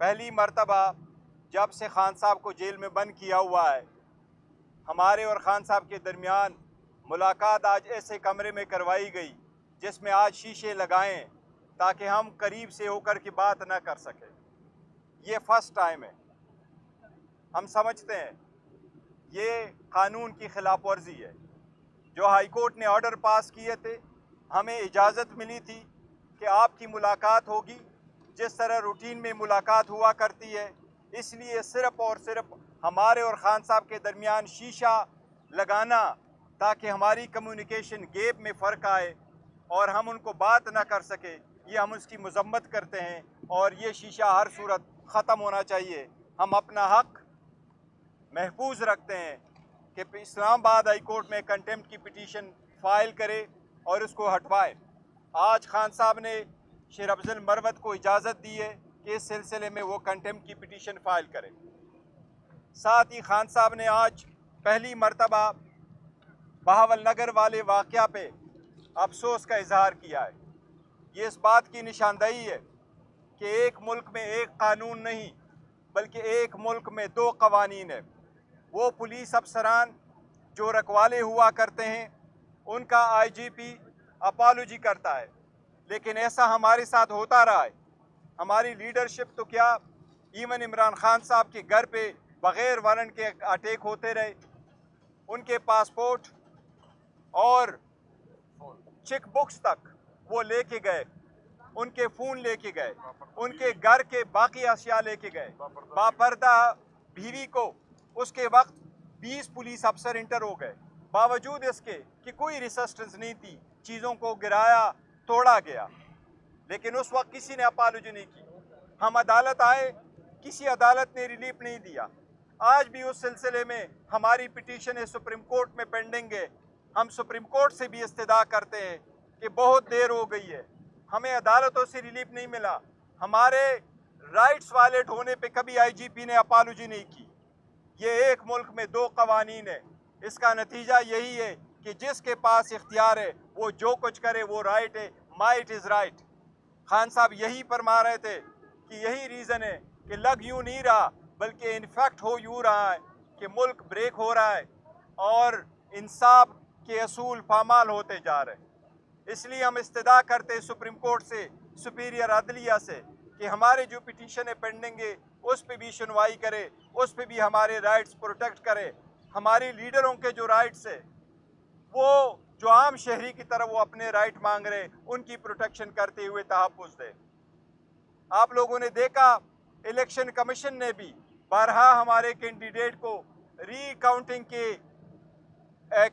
پہلی مرتبہ جب سے خان صاحب کو جیل میں بند کیا ہوا ہے، ہمارے اور خان صاحب کے درمیان ملاقات آج ایسے کمرے میں کروائی گئی جس میں آج شیشے لگائیں تاکہ ہم قریب سے ہو کر کے بات نہ کر سکیں۔ یہ فرسٹ ٹائم ہے۔ ہم سمجھتے ہیں یہ قانون کی خلاف ورزی ہے۔ جو ہائی کورٹ نے آرڈر پاس کیے تھے، ہمیں اجازت ملی تھی کہ آپ کی ملاقات ہوگی جس طرح روٹین میں ملاقات ہوا کرتی ہے، اس لیے صرف اور صرف ہمارے اور خان صاحب کے درمیان شیشہ لگانا تاکہ ہماری کمیونیکیشن گیپ میں فرق آئے اور ہم ان کو بات نہ کر سکے، یہ ہم اس کی مذمت کرتے ہیں اور یہ شیشہ ہر صورت ختم ہونا چاہیے۔ ہم اپنا حق محفوظ رکھتے ہیں کہ اسلام آباد ہائی کورٹ میں کنٹیمپٹ کی پٹیشن فائل کرے اور اس کو ہٹوائے۔ آج خان صاحب نے شیر افضل مروت کو اجازت دی ہے کہ اس سلسلے میں وہ کنٹیمپٹ کی پٹیشن فائل کرے۔ ساتھ ہی خان صاحب نے آج پہلی مرتبہ بہاول نگر والے واقعہ پہ افسوس کا اظہار کیا ہے۔ یہ اس بات کی نشاندہی ہے کہ ایک ملک میں ایک قانون نہیں بلکہ ایک ملک میں دو قوانین ہیں۔ وہ پولیس افسران جو رکھوالے ہوا کرتے ہیں ان کا آئی جی پی اپالوجی کرتا ہے، لیکن ایسا ہمارے ساتھ ہوتا رہا ہے۔ ہماری لیڈرشپ تو کیا، ایون عمران خان صاحب کے گھر پہ بغیر وارنٹ کے اٹیک ہوتے رہے، ان کے پاسپورٹ اور چیک بکس تک وہ لے کے گئے، ان کے فون لے کے گئے، ان کے گھر کے باقی اشیاء لے کے گئے۔ باپردہ بیوی کو اس کے وقت 20 پولیس افسر انٹر ہو گئے، باوجود اس کے کہ کوئی ریسسٹنس نہیں تھی، چیزوں کو گرایا توڑا گیا، لیکن اس وقت کسی نے اپالوجی نہیں کی۔ ہم عدالت آئے، کسی عدالت نے ریلیف نہیں دیا۔ آج بھی اس سلسلے میں ہماری پٹیشن سپریم کورٹ میں پینڈنگ ہے۔ ہم سپریم کورٹ سے بھی استدعا کرتے ہیں کہ بہت دیر ہو گئی ہے، ہمیں عدالتوں سے ریلیف نہیں ملا، ہمارے رائٹس وائلیٹ ہونے پہ کبھی آئی جی پی نے اپالوجی نہیں کی۔ یہ ایک ملک میں دو قوانین ہے، اس کا نتیجہ یہی ہے کہ جس کے پاس اختیار ہے وہ جو کچھ کرے وہ رائٹ ہے، مائٹ از رائٹ۔ خان صاحب یہی فرما رہے تھے کہ یہی ریزن ہے کہ لگ یوں نہیں رہا بلکہ انفیکٹ ہو یوں رہا ہے کہ ملک بریک ہو رہا ہے اور انصاف کے اصول پامال ہوتے جا رہے ہیں۔ اس لیے ہم استدعا کرتے ہیں سپریم کورٹ سے، سپیریئر عدلیہ سے، کہ ہمارے جو پٹیشن ہے پینڈنگ ہے اس پہ بھی سنوائی کرے، اس پہ بھی ہمارے رائٹس پروٹیکٹ کرے۔ ہمارے لیڈروں کے جو رائٹس ہے وہ جو عام شہری کی طرح وہ اپنے رائٹ مانگ رہے ان کی پروٹیکشن کرتے ہوئے تحفظ دے۔ آپ لوگوں نے دیکھا الیکشن کمیشن نے بھی بارہا ہمارے کینڈیڈیٹ کو ری کاؤنٹنگ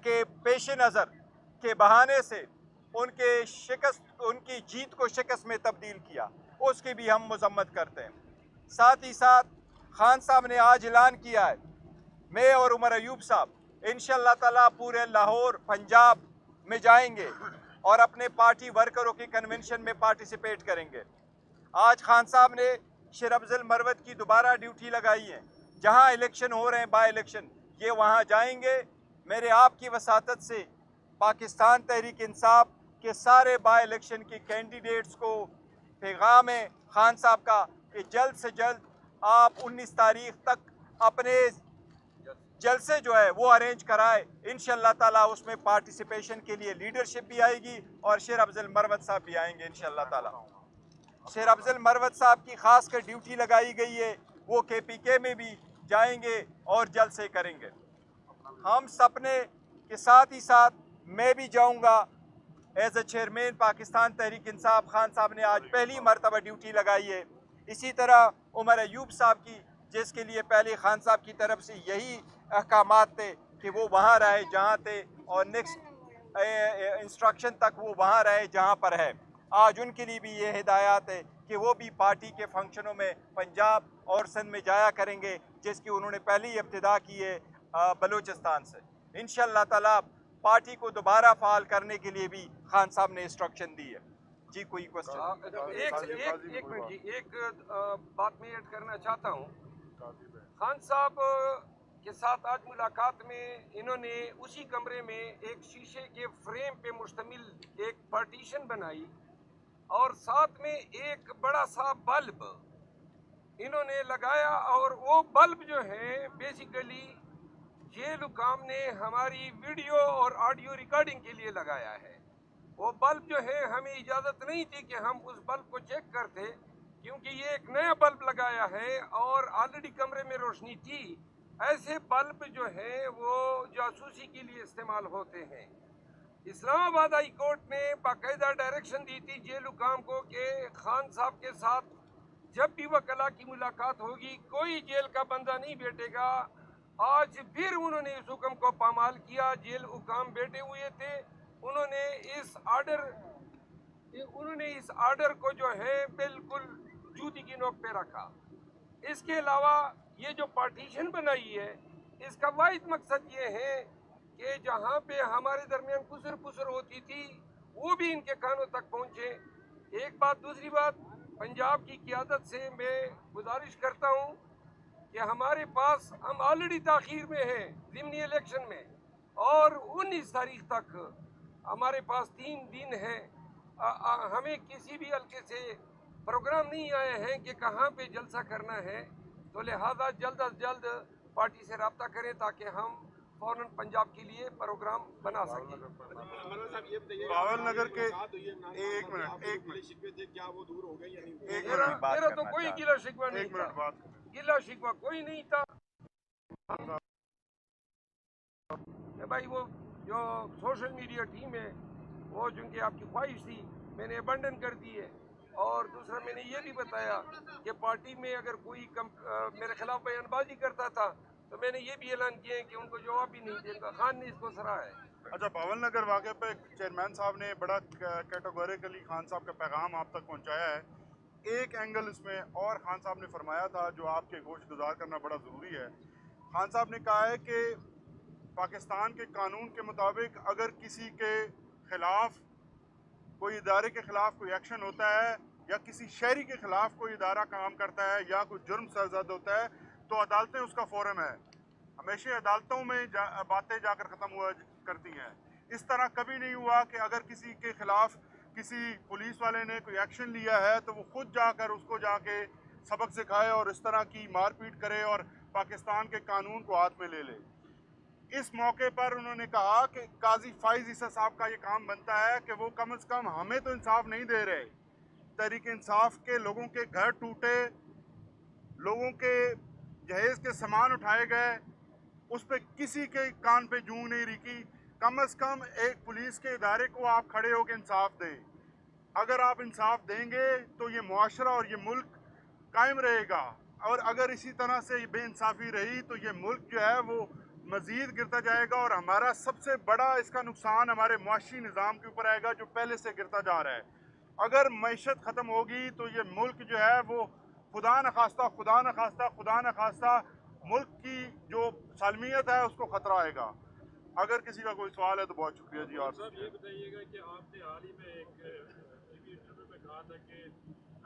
کے پیش نظر کے بہانے سے ان کی جیت کو شکست میں تبدیل کیا، اس کی بھی ہم مذمت کرتے ہیں۔ ساتھ ہی ساتھ خان صاحب نے آج اعلان کیا ہے، میں اور عمر ایوب صاحب انشاءاللہ تعالیٰ پورے لاہور پنجاب میں جائیں گے اور اپنے پارٹی ورکروں کی کنونشن میں پارٹیسپیٹ کریں گے۔ آج خان صاحب نے شیر افضل مروت کی دوبارہ ڈیوٹی لگائی ہے، جہاں الیکشن ہو رہے ہیں بائی الیکشن، یہ وہاں جائیں گے۔ میرے آپ کی وساطت سے پاکستان تحریک انصاف کے سارے بائی الیکشن کے کینڈیڈیٹس کو پیغام ہے خان صاحب کا کہ جلد سے جلد آپ 19 تاریخ تک اپنے جلسے جو ہے وہ ارینج کرائے۔ انشاءاللہ تعالیٰ اس میں پارٹیسپیشن کے لیے لیڈرشپ بھی آئے گی اور شیر افضل مروت صاحب بھی آئیں گے انشاءاللہ تعالیٰ۔ شیر افضل مروت صاحب کی خاص کر ڈیوٹی لگائی گئی ہے، وہ کے پی کے میں بھی جائیں گے اور جلسے کریں گے۔ ہم سپنے کے ساتھ ہی ساتھ میں بھی جاؤں گا as a chairman Pakistan Tehreek Insaf. Khan صاحب نے آج پہلی مرتبہ ڈیوٹی لگائی ہے، اسی طرح عمر ایوب صاحب کی، جس کے لیے پہلے خان صاحب کی طرف سے یہی احکامات تھے کہ وہ وہاں رہے جہاں تھے اور نیکسٹ انسٹرکشن تک وہ وہاں رہے جہاں پر ہے۔ آج ان کے لیے بھی یہ ہدایات ہے کہ وہ بھی پارٹی کے فنکشنوں میں پنجاب اور سندھ میں جایا کریں گے، جس کی انہوں نے پہلی ابتدا کی ہے بلوچستان سے۔ انشاءاللہ تعالیٰ پارٹی کو دوبارہ فعال کرنے کے لیے بھی خان صاحب نے انسٹرکشن دی ہے۔ جی کوئی کوسچن؟ ایک منٹ جی، ایک بات میں ایڈ کرنا چاہتا ہوں۔ خان صاحب کے ساتھ آج ملاقات میں انہوں نے اسی کمرے میں ایک شیشے کے فریم پہ مشتمل ایک پارٹیشن بنائی اور ساتھ میں ایک بڑا سا بلب انہوں نے لگایا، اور وہ بلب جو ہے بیسیکلی جیل حکام نے ہماری ویڈیو اور آڈیو ریکارڈنگ کے لیے لگایا ہے۔ وہ بلب جو ہے ہمیں اجازت نہیں تھی کہ ہم اس بلب کو چیک کرتے، کیونکہ یہ ایک نیا بلب لگایا ہے اور آلریڈی کمرے میں روشنی تھی۔ ایسے بلب جو ہیں وہ جاسوسی کے لیے استعمال ہوتے ہیں۔ اسلام آباد ہائی کورٹ نے باقاعدہ ڈائریکشن دی تھی جیل حکام کو کہ خان صاحب کے ساتھ جب بھی وکلاء کی ملاقات ہوگی کوئی جیل کا بندہ نہیں بیٹھے گا۔ آج پھر انہوں نے اس حکم کو پامال کیا، جیل حکام بیٹھے ہوئے تھے، انہوں نے اس آرڈر کو جو ہے بالکل جوتی کی نوک پہ رکھا۔ اس کے علاوہ یہ جو پارٹیشن بنائی ہے، اس کا واحد مقصد یہ ہے کہ جہاں پہ ہمارے درمیان کسر پسر ہوتی تھی وہ بھی ان کے کانوں تک پہنچے۔ ایک بات، دوسری بات، پنجاب کی قیادت سے میں گزارش کرتا ہوں کہ ہمارے پاس، ہم آلریڈی تاخیر میں ہیں ضمنی الیکشن میں، اور 19 تاریخ تک ہمارے پاس 3 دن ہیں۔ ہمیں کسی بھی حلقے سے پروگرام نہیں آئے ہیں کہ کہاں پہ جلسہ کرنا ہے، تو لہذا جلد از جلد پارٹی سے رابطہ کریں تاکہ ہم فوراً پنجاب کے لیے پروگرام بنا سکیں۔ باول نگر کے ایک منٹ کیا وہ دور ہو گئے یا نہیں؟ میرا تو کوئی گلہ شکوہ نہیں تھا، گلہ شکوہ کوئی نہیں تھا بھائی۔ وہ جو سوشل میڈیا ٹیم ہے، وہ چونکہ آپ کی خواہش تھی میں نے ابنڈن کر دی ہے، اور دوسرا میں نے یہ بھی بتایا کہ پارٹی میں اگر کوئی میرے خلاف بیان بازی کرتا تھا تو میں نے یہ بھی اعلان کیا ہے کہ ان کو جواب بھی نہیں دے گا۔ خان نے اس کو سراہا ہے۔ اچھا، باول نگر واقعے پہ چیئرمین صاحب نے بڑا کیٹیگوریکلی خان صاحب کا پیغام آپ تک پہنچایا ہے۔ ایک اینگل اس میں اور خان صاحب نے فرمایا تھا جو آپ کے گوش گزار کرنا بڑا ضروری ہے۔ خان صاحب نے کہا ہے کہ پاکستان کے قانون کے مطابق اگر کسی کے خلاف، کوئی ادارے کے خلاف کوئی ایکشن ہوتا ہے، یا کسی شہری کے خلاف کوئی ادارہ کام کرتا ہے، یا کوئی جرم سرزد ہوتا ہے، تو عدالتیں اس کا فورم ہے۔ ہمیشہ عدالتوں میں باتیں جا کر ختم ہوا کرتی ہیں۔ اس طرح کبھی نہیں ہوا کہ اگر کسی کے خلاف کسی پولیس والے نے کوئی ایکشن لیا ہے تو وہ خود جا کر اس کو جا کے سبق سکھائے اور اس طرح کی مار پیٹ کرے اور پاکستان کے قانون کو ہاتھ میں لے لے۔ اس موقع پر انہوں نے کہا کہ قاضی فائز عیسیٰ صاحب کا یہ کام بنتا ہے کہ وہ کم از کم ہمیں تو انصاف نہیں دے رہے۔ تحریک انصاف کے لوگوں کے گھر ٹوٹے، لوگوں کے جہیز کے سامان اٹھائے گئے، اس پہ کسی کے کان پہ جوں نہیں رکی۔ کم از کم ایک پولیس کے ادارے کو آپ کھڑے ہو کے انصاف دیں۔ اگر آپ انصاف دیں گے تو یہ معاشرہ اور یہ ملک قائم رہے گا، اور اگر اسی طرح سے بے انصافی رہی تو یہ ملک جو ہے وہ مزید گرتا جائے گا، اور ہمارا سب سے بڑا اس کا نقصان ہمارے معاشی نظام کے اوپر آئے گا جو پہلے سے گرتا جا رہا ہے۔ اگر معیشت ختم ہوگی تو یہ ملک جو ہے وہ خدا نخواستہ ملک کی جو سالمیت ہے اس کو خطرہ آئے گا۔ اگر کسی کا کوئی سوال ہے تو بہت شکریہ جی۔ اور صاحب یہ بتائیے گا کہ آپ نے حال ہی میں ایک ٹی وی انٹرویو میں کہا تھا کہ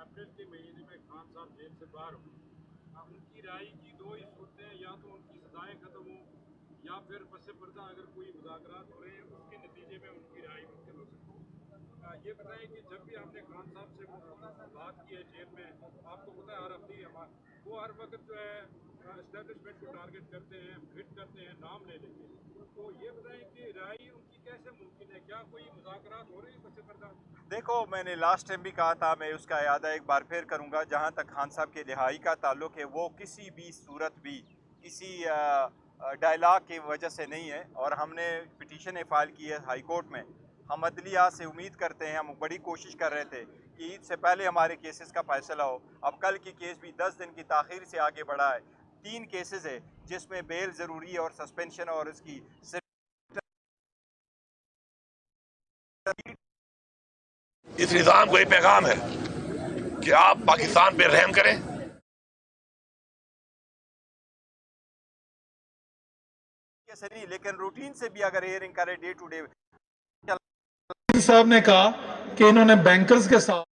اپریل کے مہینے میں خان صاحب جیل سے باہر ہوں، ان کی رہائی کی 2 ہی صورتیں ہیں، یا تو ان کی سزائیں ختم ہوں یا پھر پس پردہ اگر کوئی مذاکرات ہو رہے ہیں اس کے نتیجے میں ان کی رہائی ممکن ہو سکتی ہے۔ یہ بتائیں کہ جب بھی ہم نے خان صاحب سے بات کی ہے جیل میں، آپ کو پتہ ہے ہر ہفتے وہ ہر وقت جو ہے اسٹیبلشمنٹ کو ٹارگٹ کرتے ہیں، ہٹ کرتے ہیں نام لے لیں گے، تو یہ بتائیں کہ رہائی ان کی کیسے ممکن ہے؟ کیا کوئی مذاکرات ہو رہے ہیں پس پردہ؟ دیکھو، میں نے لاسٹ ٹائم بھی کہا تھا، میں اس کا اعادہ ایک بار پھر کروں گا، جہاں تک خان صاحب کے رہائی کا تعلق ہے وہ کسی بھی صورت بھی کسی ڈائلاگ کی وجہ سے نہیں ہے، اور ہم نے پٹیشنیں فائل کی ہے ہائی کورٹ میں۔ ہم عدلیہ سے امید کرتے ہیں، ہم بڑی کوشش کر رہے تھے کہ عید سے پہلے ہمارے کیسز کا فیصلہ ہو۔ اب کل کی کیس بھی 10 دن کی تاخیر سے آگے بڑھا ہے۔ 3 کیسز ہے جس میں بیل ضروری ہے اور سسپینشن اور اس کی اس نظام کو یہ پیغام ہے کہ آپ پاکستان پہ رحم کریں۔ لیکن روٹین سے بھی اگر ہیئرنگ کرے ڈے ٹو ڈے صاحب نے کہا کہ انہوں نے بینکرز کے ساتھ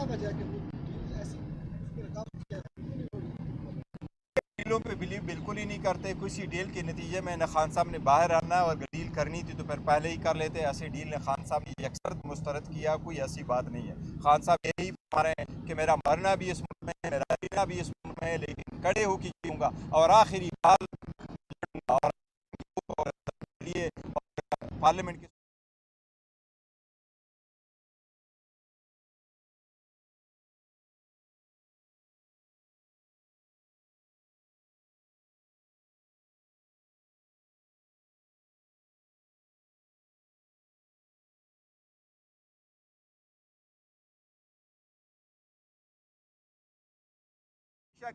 کیا وجہ ہے کہ وہ ایسی رقابت کیا ڈیلوں پہ بلیو بالکل ہی نہیں کرتے. کسی ڈیل کے نتیجے میں نہ خان صاحب نے باہر آنا ہے، اور اگر ڈیل کرنی تھی تو پھر پہلے ہی کر لیتے. ایسی ڈیل نے خان صاحب نے یکسر مسترد کیا، کوئی ایسی بات نہیں ہے. خان صاحب یہی فرما رہے ہیں کہ میرا مرنا بھی اس ملک میں ہے، میرا جینا بھی اس ملک میں ہے، لیکن کڑے ہو کے جیوں گا اور آخری حال لڑوں گا. اور لیے پارلیمنٹ کے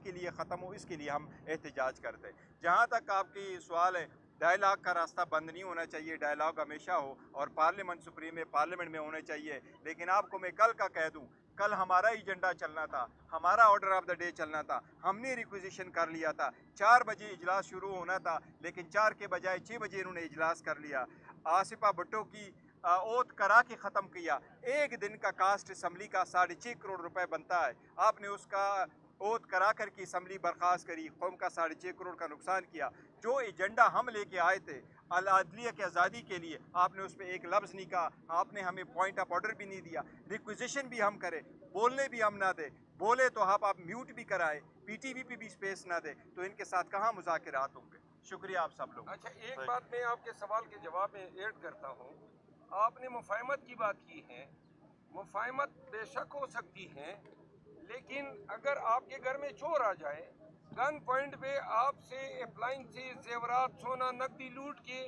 کے لیے ختم ہو، اس کے لیے ہم احتجاج کرتے. جہاں تک آپ کی سوال ہے، ڈائلاگ کا راستہ بند نہیں ہونا چاہیے. ڈائلاگ ہمیشہ ہو اور پارلیمنٹ سپریم میں پارلیمنٹ میں ہونے چاہیے. لیکن آپ کو میں کل کا کہہ دوں، کل ہمارا ایجنڈا چلنا تھا، ہمارا آرڈر آف دا ڈے چلنا تھا. ہم نے ریکویزیشن کر لیا تھا. 4 بجے اجلاس شروع ہونا تھا، لیکن 4 کے بجائے 6 بجے انہوں نے اجلاس کر لیا. آصفہ بھٹو کی اوت کرا کے ختم کیا. ایک دن کا کاسٹ اسمبلی کا 6.5 کروڑ روپے بنتا ہے. آپ نے اس کا اوت کرا کر کی اسمبلی برخاست کری، قوم کا 6.5 کروڑ کا نقصان کیا. جو ایجنڈا ہم لے کے آئے تھے العدلیہ کی آزادی کے لیے، آپ نے اس پہ ایک لفظ نہیں کہا. آپ نے ہمیں پوائنٹ آف آرڈر بھی نہیں دیا. ریکویزیشن بھی ہم کرے، بولنے بھی ہم نہ دے. بولے تو آپ میوٹ بھی کرائے، پی ٹی وی پہ بھی اسپیس نہ دے، تو ان کے ساتھ کہاں مذاکرات ہوں گے. شکریہ آپ سب لوگ. اچھا، ایک بات میں آپ کے سوال کے جواب میں ایڈ کرتا ہوں. آپ نے مفاہمت کی بات کی ہے. مفاہمت بے شک ہو سکتی ہے، لیکن اگر آپ کے گھر میں چور آ جائے، گن پوائنٹ پہ آپ سے اپلائنسز، زیورات، سونا، نقدی لوٹ کے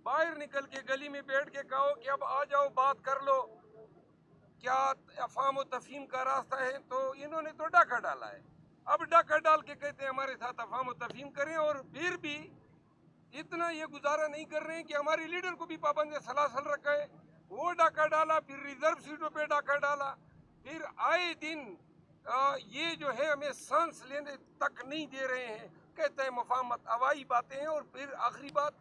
باہر نکل کے گلی میں بیٹھ کے کہو کہ اب آ جاؤ بات کر لو، کیا افہام و تفہیم کا راستہ ہے؟ تو انہوں نے تو ڈاکہ ڈالا ہے. اب ڈاکہ ڈال کے کہتے ہیں ہمارے ساتھ افہام و تفہیم کریں، اور پھر بھی اتنا یہ گزارا نہیں کر رہے ہیں کہ ہماری لیڈر کو بھی پابند سلاسل رکھا ہے. وہ ڈاکہ ڈالا، پھر ریزرو سیٹوں پہ ڈاکہ ڈالا، پھر آئے دن یہ جو ہے ہمیں سانس لینے تک نہیں دے رہے ہیں. کہتے ہیں مفاہمت، ہوائی باتیں ہیں، اور پھر آخری بات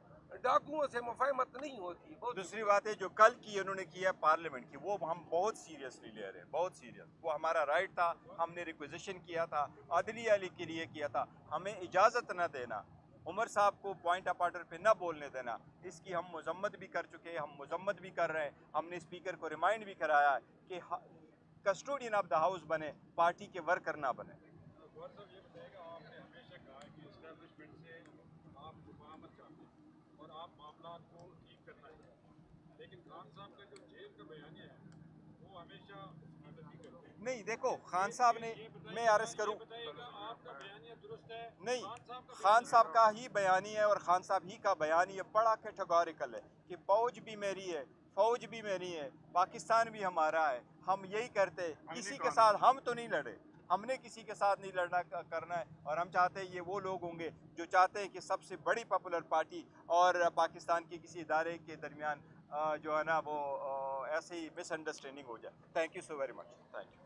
ڈاکوؤں سے مفاہمت نہیں ہوتی. دوسری بات ہے جو کل کی انہوں نے کیا پارلیمنٹ کی، وہ ہم بہت سیریسلی لے رہے ہیں، بہت سیریس. وہ ہمارا رائٹ تھا، ہم نے ریکویزیشن کیا تھا، عدلیہ کے لیے کیا تھا. ہمیں اجازت نہ دینا، عمر صاحب کو پوائنٹ آف آرڈر پہ نہ بولنے دینا، اس کی ہم مذمت بھی کر چکے ہیں، ہم مذمت بھی کر رہے ہیں. ہم نے اسپیکر کو ریمائنڈ بھی کرایا ہے کہ کسٹوڈین آف دا ہاؤس بنے، پارٹی کے ورکر نہ بنے. گور صاحب یہ بتائیے گا، آپ نے ہمیشہ کہا کہ اسٹیبلشمنٹ سے آپ مفاہمت چاہتے ہیں اور آپ معاملات کو ٹھیک کرنا چاہتے ہیں، لیکن خان صاحب کا جو جیل کا بیانیہ ہے وہ ہمیشہ مدد نہیں کرتے. نہیں دیکھو، خان صاحب نے، میں عرض کروں، بتائیے گا آپ کا بیانیہ درست ہے؟ نہیں، خان صاحب کا ہی بیانی ہے، اور خان صاحب ہی کا بیانی ہے بڑا کیٹیگوریکل ہے کہ فوج بھی میری ہے، فوج بھی میری ہے، پاکستان بھی ہمارا ہے. ہم یہی کرتے، کسی کے ساتھ ہم تو نہیں لڑے، ہم نے کسی کے ساتھ نہیں لڑنا کرنا ہے. اور ہم چاہتے ہیں یہ وہ لوگ ہوں گے جو چاہتے ہیں کہ سب سے بڑی پاپولر پارٹی اور پاکستان کے کسی ادارے کے درمیان جو ہے نا وہ ایسے ہی مس انڈرسٹینڈنگ ہو جائے. Thank you so very much. Thank you.